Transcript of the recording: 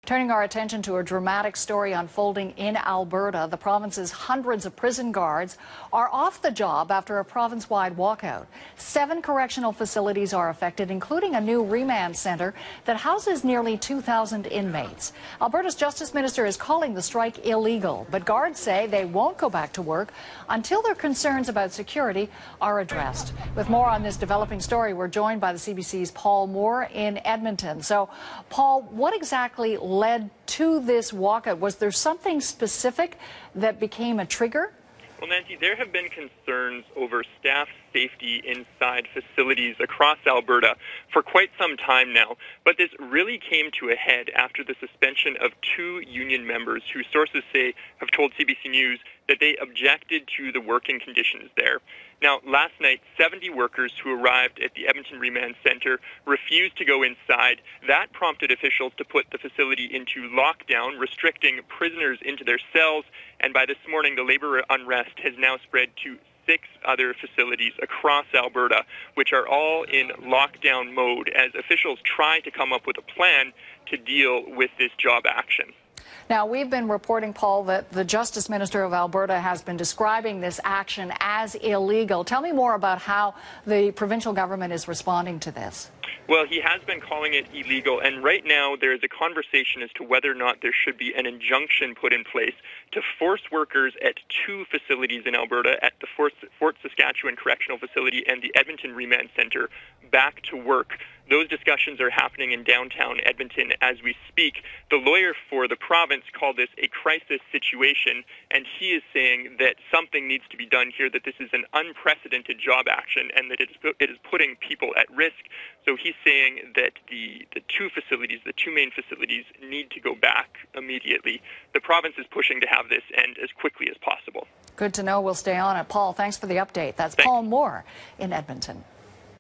Turning our attention to a dramatic story unfolding in Alberta. The province's hundreds of prison guards are off the job after a province-wide walkout. 7 correctional facilities are affected, including a new remand centre that houses nearly 2,000 inmates. Alberta's Justice Minister is calling the strike illegal, but guards say they won't go back to work until their concerns about security are addressed. With more on this developing story, we're joined by the CBC's Paul Moore in Edmonton. So, Paul, what exactly led to this walkout? Was there something specific that became a trigger? Well, Nancy, there have been concerns over staff safety inside facilities across Alberta for quite some time now, but this really came to a head after the suspension of 2 union members who sources say have told CBC News that they objected to the working conditions there. Now, last night, 70 workers who arrived at the Edmonton Remand Centre refused to go inside. That prompted officials to put the facility into lockdown, restricting prisoners into their cells, and by this morning, the labor unrest has now spread to 6 other facilities across Alberta, which are all in lockdown mode as officials try to come up with a plan to deal with this job action. Now, we've been reporting, Paul, that the Justice Minister of Alberta has been describing this action as illegal. Tell me more about how the provincial government is responding to this. Well, he has been calling it illegal, and right now there is a conversation as to whether or not there should be an injunction put in place to force workers at 2 facilities in Alberta, at the Fort Saskatchewan Correctional Facility and the Edmonton Remand Centre, back to work. Those discussions are happening in downtown Edmonton as we speak. The lawyer for the province called this a crisis situation, and he is saying that something needs to be done here, that this is an unprecedented job action, and that it is putting people at risk. So he's saying that the 2 facilities, the 2 main facilities, need to go back immediately. The province is pushing to have this end as quickly as possible. Good to know. We'll stay on it. Paul, thanks for the update. That's Paul Moore in Edmonton.